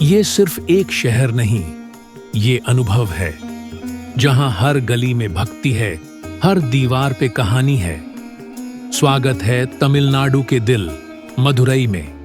ये सिर्फ एक शहर नहीं, ये अनुभव है जहां हर गली में भक्ति है, हर दीवार पे कहानी है। स्वागत है तमिलनाडु के दिल मदुरई में।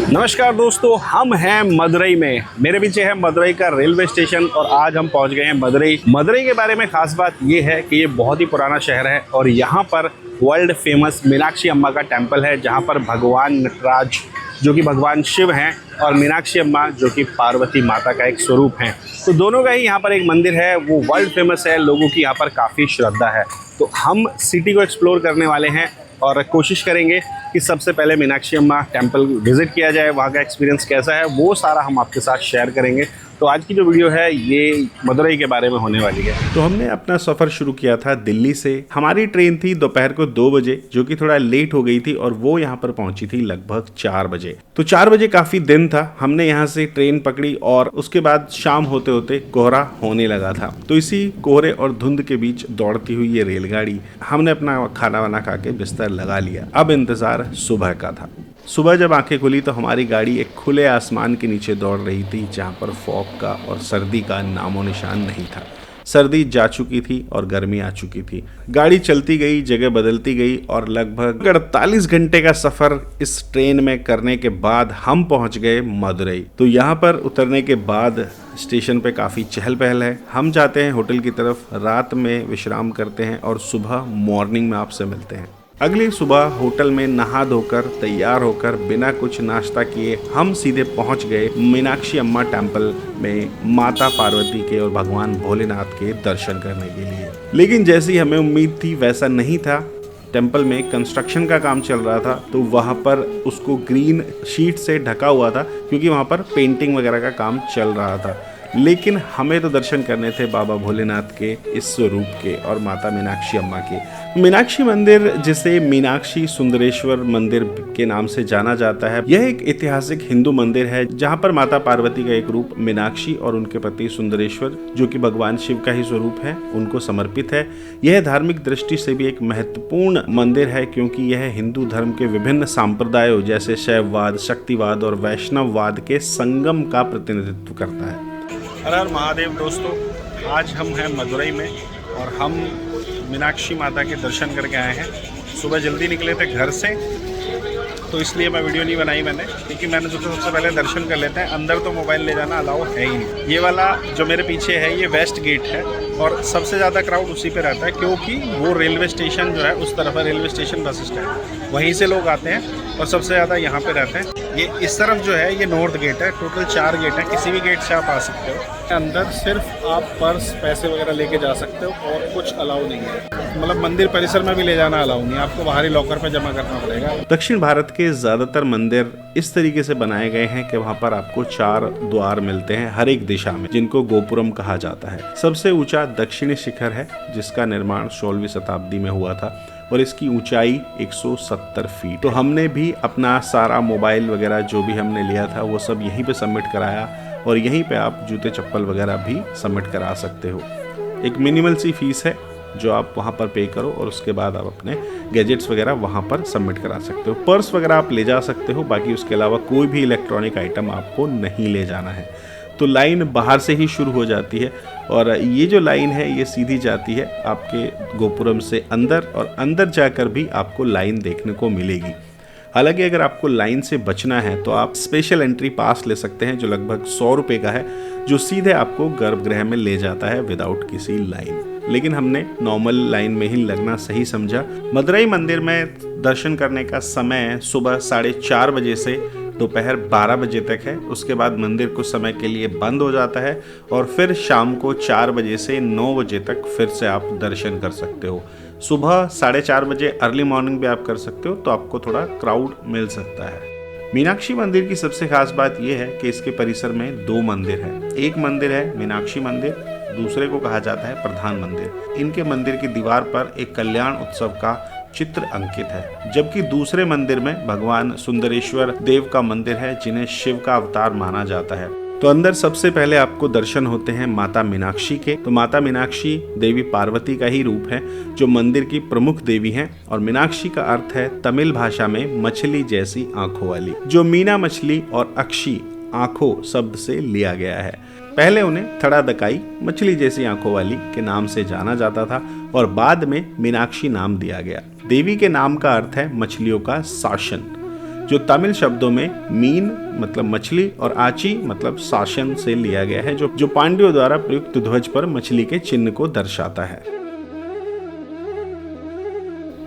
नमस्कार दोस्तों, हम हैं मदुरई में। मेरे पीछे है मदुरई का रेलवे स्टेशन और आज हम पहुंच गए हैं मदुरई। मदुरई के बारे में खास बात ये है कि ये बहुत ही पुराना शहर है और यहाँ पर वर्ल्ड फेमस मीनाक्षी अम्मा का टेम्पल है, जहाँ पर भगवान नटराज जो कि भगवान शिव हैं और मीनाक्षी अम्मा जो कि पार्वती माता का एक स्वरूप हैं। तो दोनों का ही यहाँ पर एक मंदिर है, वो वर्ल्ड फेमस है, लोगों की यहाँ पर काफ़ी श्रद्धा है। तो हम सिटी को एक्सप्लोर करने वाले हैं और कोशिश करेंगे कि सबसे पहले मीनाक्षी अम्मा टेम्पल विज़िट किया जाए, वहाँ का एक्सपीरियंस कैसा है वो सारा हम आपके साथ शेयर करेंगे। तो आज की जो वीडियो है ये मदुरई के बारे में होने वाली है। तो हमने अपना सफ़र शुरू किया था दिल्ली से। हमारी ट्रेन थी दोपहर को 2 बजे, जो कि थोड़ा लेट हो गई थी और वो यहाँ पर पहुंची थी लगभग 4 बजे। तो 4 बजे काफ़ी दिन था। हमने यहाँ से ट्रेन पकड़ी और उसके बाद शाम होते होते कोहरा होने लगा था। तो इसी कोहरे और धुंध के बीच दौड़ती हुई ये रेलगाड़ी, हमने अपना खाना वाना खा के बिस्तर लगा लिया। अब इंतज़ार सुबह का था। सुबह जब आंखें खुली तो हमारी गाड़ी एक खुले आसमान के नीचे दौड़ रही थी, जहां पर फॉग का और सर्दी का नामो निशान नहीं था। सर्दी जा चुकी थी और गर्मी आ चुकी थी। गाड़ी चलती गई, जगह बदलती गई और लगभग 48 घंटे का सफ़र इस ट्रेन में करने के बाद हम पहुंच गए मदुरई। तो यहाँ पर उतरने के बाद स्टेशन पे काफ़ी चहल पहल है। हम जाते हैं होटल की तरफ, रात में विश्राम करते हैं और सुबह मॉर्निंग में आपसे मिलते हैं। अगली सुबह होटल में नहा धोकर तैयार होकर बिना कुछ नाश्ता किए हम सीधे पहुंच गए मीनाक्षी अम्मा टेम्पल में माता पार्वती के और भगवान भोलेनाथ के दर्शन करने के लिए। लेकिन जैसी हमें उम्मीद थी वैसा नहीं था। टेम्पल में कंस्ट्रक्शन का काम चल रहा था, तो वहाँ पर उसको ग्रीन शीट से ढका हुआ था क्योंकि वहाँ पर पेंटिंग वगैरह का काम चल रहा था। लेकिन हमें तो दर्शन करने थे बाबा भोलेनाथ के इस स्वरूप के और माता मीनाक्षी अम्मा के। मीनाक्षी मंदिर, जिसे मीनाक्षी सुंदरेश्वर मंदिर के नाम से जाना जाता है, यह एक ऐतिहासिक हिंदू मंदिर है जहां पर माता पार्वती का एक रूप मीनाक्षी और उनके पति सुंदरेश्वर जो कि भगवान शिव का ही स्वरूप है, उनको समर्पित है। यह धार्मिक दृष्टि से भी एक महत्वपूर्ण मंदिर है क्योंकि यह हिंदू धर्म के विभिन्न संप्रदायों जैसे शैववाद, शक्तिवाद और वैष्णववाद के संगम का प्रतिनिधित्व करता है। हर हर महादेव दोस्तों, आज हम हैं मदुरई में और हम मीनाक्षी माता के दर्शन करके आए हैं। सुबह जल्दी निकले थे घर से, तो इसलिए मैं वीडियो नहीं बनाई मैंने, क्योंकि मैंने सोचा सबसे पहले दर्शन कर लेते हैं। अंदर तो मोबाइल ले जाना अलाउ है ही नहीं। ये वाला जो मेरे पीछे है ये वेस्ट गेट है और सबसे ज़्यादा क्राउड उसी पे रहता है क्योंकि वो रेलवे स्टेशन जो है उस तरफ है, रेलवे स्टेशन बस स्टैंड, वहीं से लोग आते हैं और सबसे ज़्यादा यहाँ पे रहते हैं। ये इस तरफ जो है ये नॉर्थ गेट है। टोटल 4 गेट है, किसी भी गेट से आप आ सकते हो। अंदर सिर्फ आप पर्स, पैसे वगैरह लेके जा सकते हो और कुछ अलाउ नहीं है। मतलब मंदिर परिसर में भी ले जाना अलाउ नहीं है, आपको बाहरी लॉकर पे जमा करना पड़ेगा। दक्षिण भारत के ज्यादातर मंदिर इस तरीके से बनाए गए हैं कि वहाँ पर आपको 4 द्वार मिलते हैं हर एक दिशा में, जिनको गोपुरम कहा जाता है। सबसे ऊंचा दक्षिणी शिखर है जिसका निर्माण 16वीं शताब्दी में हुआ था और इसकी ऊंचाई 170 फीट। तो हमने भी अपना सारा मोबाइल वगैरह जो भी हमने लिया था वो सब यहीं पे सबमिट कराया और यहीं पे आप जूते चप्पल वगैरह भी सबमिट करा सकते हो। एक मिनिमल सी फीस है जो आप वहाँ पर पे करो और उसके बाद आप अपने गैजेट्स वगैरह वहाँ पर सबमिट करा सकते हो। पर्स वगैरह आप ले जा सकते हो, बाकी उसके अलावा कोई भी इलेक्ट्रॉनिक आइटम आपको नहीं ले जाना है। तो लाइन बाहर से ही शुरू हो जाती है और ये जो लाइन है ये सीधी जाती है आपके गोपुरम से अंदर और अंदर जाकर भी आपको लाइन देखने को मिलेगी। हालांकि अगर आपको लाइन से बचना है तो आप स्पेशल एंट्री पास ले सकते हैं जो लगभग 100 रुपये का है, जो सीधे आपको गर्भगृह में ले जाता है विदाउट किसी लाइन। लेकिन हमने नॉर्मल लाइन में ही लगना सही समझा। मदुरई मंदिर में दर्शन करने का समय सुबह 4:30 बजे से दोपहर 12 बजे तक है। उसके बाद मंदिर कुछ समय के लिए बंद हो जाता है और फिर शाम को 4 बजे से 9 बजे तक फिर से आप दर्शन कर सकते हो। सुबह 4:30 बजे अर्ली मॉर्निंग भी आप कर सकते हो, तो आपको थोड़ा क्राउड मिल सकता है। मीनाक्षी मंदिर की सबसे खास बात यह है कि इसके परिसर में 2 मंदिर हैं। एक मंदिर है मीनाक्षी मंदिर, दूसरे को कहा जाता है प्रधान मंदिर। इनके मंदिर की दीवार पर एक कल्याण उत्सव का चित्र अंकित है, जबकि दूसरे मंदिर में भगवान सुंदरेश्वर देव का मंदिर है, जिन्हें शिव का अवतार माना जाता है। तो अंदर सबसे पहले आपको दर्शन होते हैं माता मीनाक्षी के। तो माता मीनाक्षी देवी पार्वती का ही रूप है, जो मंदिर की प्रमुख देवी हैं। और मीनाक्षी का अर्थ है तमिल भाषा में मछली जैसी आंखों वाली, जो मीना मछली और अक्षी आंखों शब्द से लिया गया है। पहले उन्हें थड़ादकाई मछली जैसी आंखों वाली के नाम से जाना जाता था और बाद में मीनाक्षी नाम दिया गया। देवी के नाम का अर्थ है मछलियों का शासन, जो तमिल शब्दों में मीन मतलब मछली और आची मतलब शासन से लिया गया है, जो पांड्यों द्वारा प्रयुक्त ध्वज पर मछली के चिन्ह को दर्शाता है।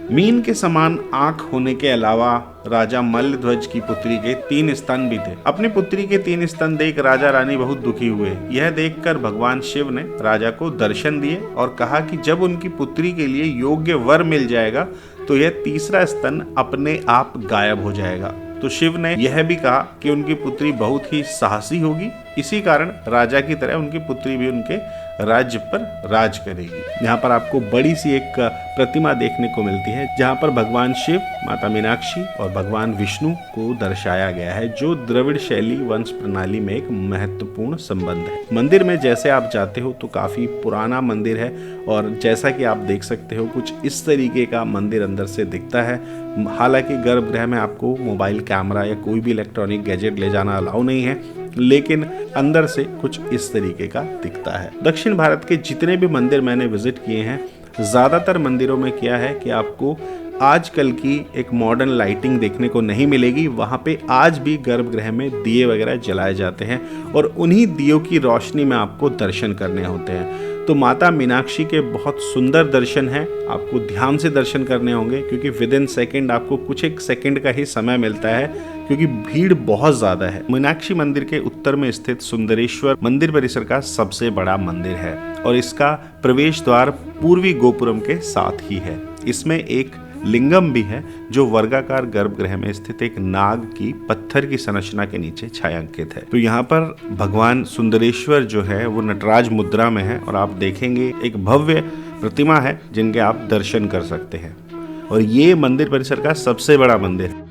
मीन के समान आंख होने के अलावा राजा मल्लध्वज की पुत्री के 3 स्तन भी थे। अपनी पुत्री के 3 स्तन देख राजा रानी बहुत दुखी हुए। यह देखकर भगवान शिव ने राजा को दर्शन दिए और कहा कि जब उनकी पुत्री के लिए योग्य वर मिल जाएगा तो यह तीसरा स्तन अपने आप गायब हो जाएगा। तो शिव ने यह भी कहा कि उनकी पुत्री बहुत ही साहसी होगी, इसी कारण राजा की तरह उनकी पुत्री भी उनके राज्य पर राज करेगी। यहाँ पर आपको बड़ी सी एक प्रतिमा देखने को मिलती है, जहाँ पर भगवान शिव, माता मीनाक्षी और भगवान विष्णु को दर्शाया गया है, जो द्रविड़ शैली वंश प्रणाली में एक महत्वपूर्ण संबंध है। मंदिर में जैसे आप जाते हो तो काफी पुराना मंदिर है और जैसा कि आप देख सकते हो कुछ इस तरीके का मंदिर अंदर से दिखता है। हालांकि गर्भगृह में आपको मोबाइल कैमरा या कोई भी इलेक्ट्रॉनिक गैजेट ले जाना अलाउ नहीं है, लेकिन अंदर से कुछ इस तरीके का दिखता है। दक्षिण भारत के जितने भी मंदिर मैंने विजिट किए हैं, ज़्यादातर मंदिरों में क्या है कि आपको आजकल की एक मॉडर्न लाइटिंग देखने को नहीं मिलेगी। वहाँ पे आज भी गर्भगृह में दिए वगैरह जलाए जाते हैं और उन्हीं दियों की रोशनी में आपको दर्शन करने होते हैं। तो माता मीनाक्षी के बहुत सुंदर दर्शन हैं, आपको ध्यान से दर्शन करने होंगे, क्योंकि विद इन सेकेंड आपको कुछ एक सेकेंड का ही समय मिलता है, क्योंकि भीड़ बहुत ज़्यादा है। मीनाक्षी मंदिर के उत्तर में स्थित सुंदरेश्वर मंदिर परिसर का सबसे बड़ा मंदिर है और इसका प्रवेश द्वार पूर्वी गोपुरम के साथ ही है। इसमें एक लिंगम भी है, जो वर्गाकार गर्भगृह में स्थित एक नाग की पत्थर की संरचना के नीचे छायांकित है। तो यहाँ पर भगवान सुंदरेश्वर जो है वो नटराज मुद्रा में है और आप देखेंगे एक भव्य प्रतिमा है जिनके आप दर्शन कर सकते हैं। और ये मंदिर परिसर का सबसे बड़ा मंदिर है।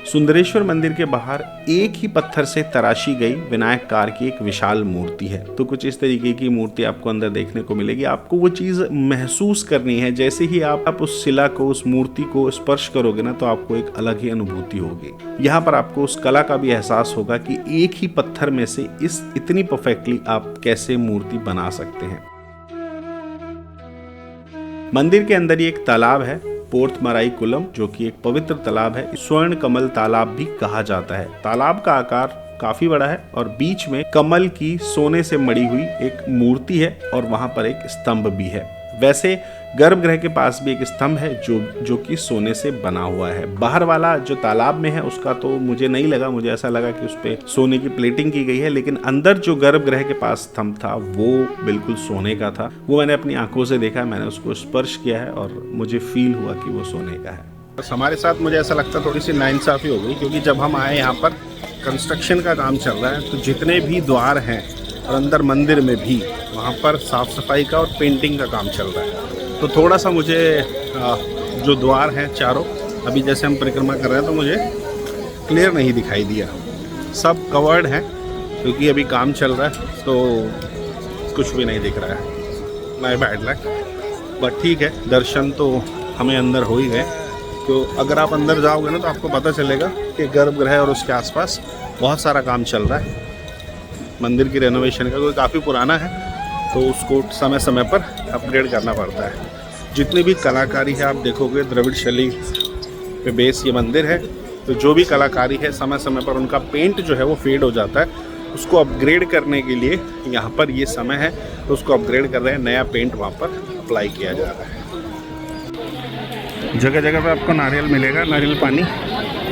सुंदरेश्वर मंदिर के बाहर एक ही पत्थर से तराशी गई विनायककार की एक विशाल मूर्ति है। तो कुछ इस तरीके की मूर्ति आपको अंदर देखने को मिलेगी। आपको वो चीज महसूस करनी है, जैसे ही आप उस शिला को, उस मूर्ति को स्पर्श करोगे ना, तो आपको एक अलग ही अनुभूति होगी। यहाँ पर आपको उस कला का भी एहसास होगा कि एक ही पत्थर में से इतनी परफेक्टली आप कैसे मूर्ति बना सकते हैं। मंदिर के अंदर ही एक तालाब है, पोर्थ मराई कुलम, जो कि एक पवित्र तालाब है। स्वर्ण कमल तालाब भी कहा जाता है। तालाब का आकार काफी बड़ा है और बीच में कमल की सोने से मड़ी हुई एक मूर्ति है और वहां पर एक स्तंभ भी है। वैसे गर्भगृह के पास भी एक स्तंभ है जो कि सोने से बना हुआ है। बाहर वाला जो तालाब में है उसका तो मुझे नहीं लगा, मुझे ऐसा लगा कि उस पे सोने की प्लेटिंग की गई है, लेकिन अंदर जो गर्भगृह के पास स्तंभ था वो बिल्कुल सोने का था। वो मैंने अपनी आंखों से देखा, मैंने उसको स्पर्श किया है और मुझे फील हुआ कि वो सोने का है। बस हमारे साथ मुझे ऐसा लगता थोड़ी सी नाइंसाफी हो गई, क्योंकि जब हम आए यहाँ पर कंस्ट्रक्शन का काम चल रहा है, तो जितने भी द्वार हैं और अंदर मंदिर में भी वहाँ पर साफ सफाई का और पेंटिंग का काम चल रहा है। तो थोड़ा सा मुझे जो द्वार हैं चारों, अभी जैसे हम परिक्रमा कर रहे हैं तो मुझे क्लियर नहीं दिखाई दिया। सब कवर्ड हैं क्योंकि अभी काम चल रहा है, तो कुछ भी नहीं दिख रहा है। माय बैड लक, बट ठीक है, दर्शन तो हमें अंदर हो ही गए। तो अगर आप अंदर जाओगे ना तो आपको पता चलेगा कि गर्भगृह और उसके आसपास बहुत सारा काम चल रहा है। मंदिर की रेनोवेशन का, कोई काफ़ी पुराना है तो उसको समय समय पर अपग्रेड करना पड़ता है। जितनी भी कलाकारी है आप देखोगे, द्रविड़ शैली पे बेस ये मंदिर है, तो जो भी कलाकारी है समय समय पर उनका पेंट जो है वो फेड हो जाता है। उसको अपग्रेड करने के लिए यहाँ पर ये समय है तो उसको अपग्रेड कर रहे हैं, नया पेंट वहाँ पर अप्लाई किया जा रहा है। जगह जगह पे आपको नारियल मिलेगा, नारियल पानी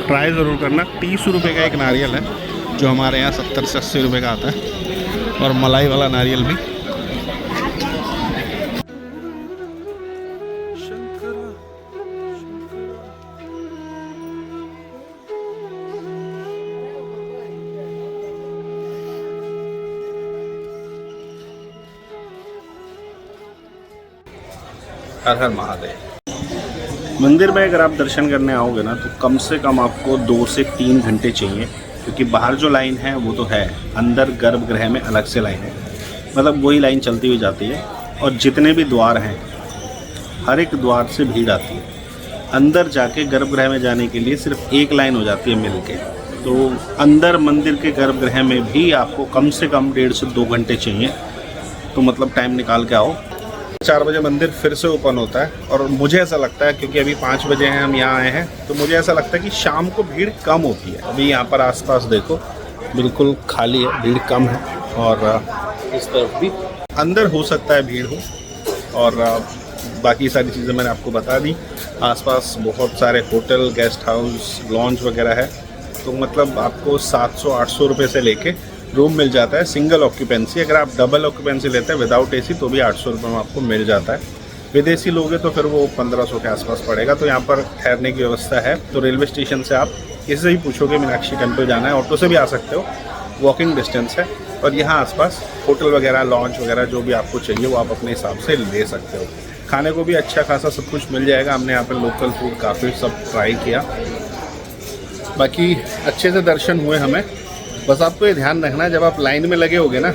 ट्राई ज़रूर करना। 30 रुपये का एक नारियल है, जो हमारे यहाँ 70 से 80 रुपये का आता है, और मलाई वाला नारियल भी। हर हर महादेव। मंदिर में अगर आप दर्शन करने आओगे ना तो कम से कम आपको 2 से 3 घंटे चाहिए, क्योंकि बाहर जो लाइन है वो तो है, अंदर गर्भगृह में अलग से लाइन है, मतलब वही लाइन चलती हुई जाती है। और जितने भी द्वार हैं हर एक द्वार से भीड़ आती है। अंदर जाके गर्भगृह में जाने के लिए सिर्फ एक लाइन हो जाती है मिल के। तो अंदर मंदिर के गर्भगृह में भी आपको कम से कम 1.5 से 2 घंटे चाहिए। तो मतलब टाइम निकाल के आओ। 4 बजे मंदिर फिर से ओपन होता है और मुझे ऐसा लगता है, क्योंकि अभी 5 बजे हैं हम यहाँ आए हैं, तो मुझे ऐसा लगता है कि शाम को भीड़ कम होती है। अभी यहाँ पर आसपास देखो बिल्कुल खाली है, भीड़ कम है। और इस तरफ भी अंदर हो सकता है भीड़ हो, और बाकी सारी चीज़ें मैंने आपको बता दी। आसपास बहुत सारे होटल, गेस्ट हाउस, लॉन्च वगैरह है। तो मतलब आपको 700-800 रुपये से लेके रूम मिल जाता है सिंगल ऑक्यूपेंसी। अगर आप डबल ऑक्यूपेंसी लेते हैं विदाउट एसी तो भी 800 रुपये में आपको मिल जाता है। विदेशी लोगे तो फिर वो 1500 के आसपास पड़ेगा। तो यहाँ पर ठहरने की व्यवस्था है। तो रेलवे स्टेशन से आप किसी से ही पूछोगे मीनाक्षी टेम्पल जाना है, ऑटो से भी आ सकते हो, वॉकिंग डिस्टेंस है। और यहाँ आसपास होटल वगैरह, लॉन्च वगैरह जो भी आपको चाहिए वो आप अपने हिसाब से ले सकते हो। खाने को भी अच्छा खासा सब कुछ मिल जाएगा। हमने यहाँ पर लोकल फूड काफ़ी सब ट्राई किया। बाकी अच्छे से दर्शन हुए हमें। बस आपको ये ध्यान रखना है, जब आप लाइन में लगे होगे ना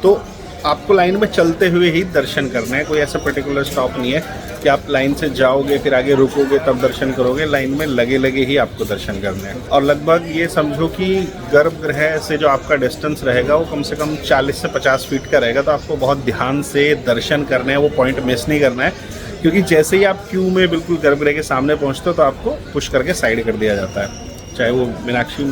तो आपको लाइन में चलते हुए ही दर्शन करना है। कोई ऐसा पर्टिकुलर स्टॉप नहीं है कि आप लाइन से जाओगे फिर आगे रुकोगे तब दर्शन करोगे। लाइन में लगे लगे ही आपको दर्शन करना है। और लगभग ये समझो कि गर्भगृह से जो आपका डिस्टेंस रहेगा वो कम से कम 40 से 50 फीट का रहेगा। तो आपको बहुत ध्यान से दर्शन करना है, वो पॉइंट मिस नहीं करना है। क्योंकि जैसे ही आप क्यू में बिल्कुल गर्भगृह के सामने पहुँचते हो तो आपको पुश करके साइड कर दिया जाता है। चाहे वो मीनाक्षी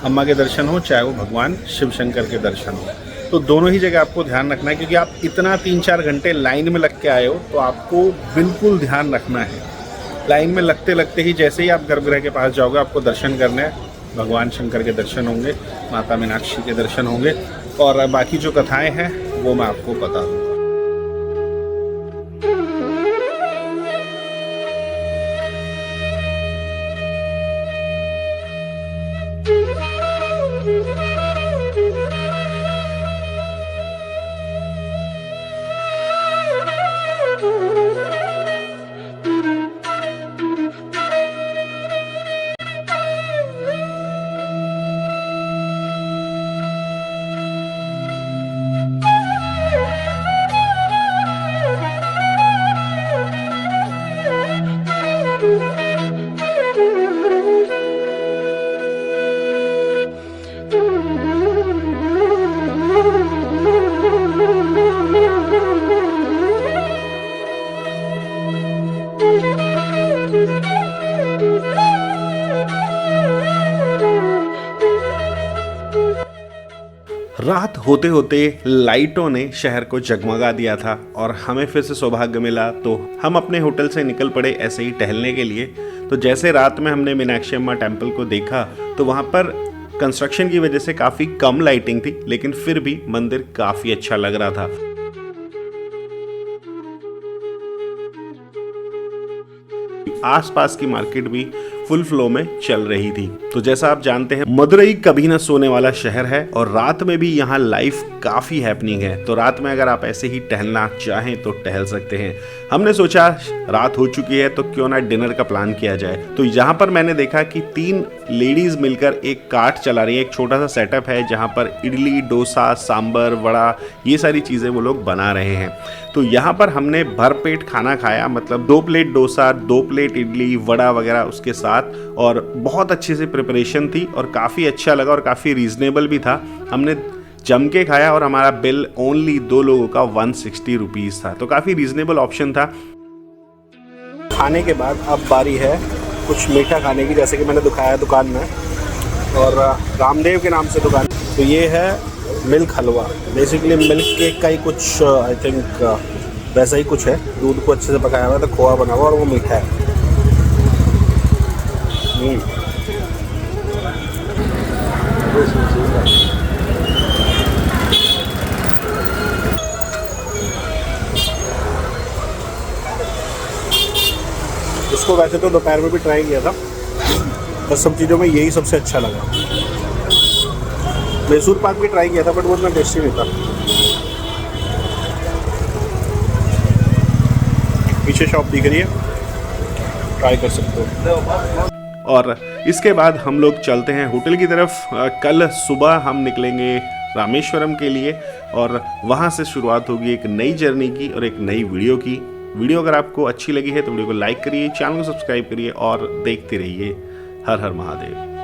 अम्मा के दर्शन हो, चाहे वो भगवान शिव शंकर के दर्शन हो, तो दोनों ही जगह आपको ध्यान रखना है। क्योंकि आप इतना 3-4 घंटे लाइन में लग के आए हो तो आपको बिल्कुल ध्यान रखना है। लाइन में लगते लगते ही जैसे ही आप गर्भगृह के पास जाओगे आपको दर्शन करना है। भगवान शंकर के दर्शन होंगे, माता मीनाक्षी के दर्शन होंगे, और बाकी जो कथाएँ हैं वो मैं आपको बता दूँगा। रात होते होते लाइटों ने शहर को जगमगा दिया था और हमें फिर से सौभाग्य मिला तो हम अपने होटल से निकल पड़े ऐसे ही टहलने के लिए। तो जैसे रात में हमने मीनाक्षी अम्मा टेम्पल को देखा तो वहाँ पर कंस्ट्रक्शन की वजह से काफ़ी कम लाइटिंग थी, लेकिन फिर भी मंदिर काफ़ी अच्छा लग रहा था। आसपास की मार्केट भी फुल फ्लो में चल रही थी। तो जैसा आप जानते हैं मदुरई कभी ना सोने वाला शहर है और रात में भी यहाँ लाइफ काफ़ी हैपनिंग है। तो रात में अगर आप ऐसे ही टहलना चाहें तो टहल सकते हैं। हमने सोचा रात हो चुकी है तो क्यों ना डिनर का प्लान किया जाए। तो यहाँ पर मैंने देखा कि 3 लेडीज़ मिलकर एक कार्ट चला रही है। एक छोटा सा सेटअप है जहाँ पर इडली, डोसा, सांबर, वड़ा, ये सारी चीज़ें वो लोग बना रहे हैं। तो यहाँ पर हमने भरपेट खाना खाया, मतलब 2 प्लेट डोसा, 2 प्लेट इडली, वड़ा वगैरह उसके साथ, और बहुत अच्छे से प्रिपरेशन थी और काफ़ी अच्छा लगा और काफ़ी रीजनेबल भी था। हमने जम के खाया और हमारा बिल ओनली 2 लोगों का 160 रुपीज़ था। तो काफ़ी रीजनेबल ऑप्शन था। खाने के बाद अब बारी है कुछ मीठा खाने की, जैसे कि मैंने दिखाया दुकान में, और रामदेव के नाम से दुकान। तो ये है मिल्क हलवा, बेसिकली मिल्क केक का ही कुछ, आई थिंक वैसा ही कुछ है। दूध को अच्छे से पकाया हुआ है, तो खोआ बना हुआ और वो मीठा है। इसको वैसे तो दोपहर में भी ट्राई किया था, बस सब चीज़ों में यही सबसे अच्छा लगा। मैसूर पाक भी ट्राई किया था बट वो उतना टेस्टी नहीं था। पीछे शॉप दिख रही है, ट्राई कर सकते हो। और इसके बाद हम लोग चलते हैं होटल की तरफ। कल सुबह हम निकलेंगे रामेश्वरम के लिए और वहाँ से शुरुआत होगी एक नई जर्नी की और एक नई वीडियो की। वीडियो अगर आपको अच्छी लगी है तो वीडियो को लाइक करिए, चैनल को सब्सक्राइब करिए और देखते रहिए। हर हर महादेव।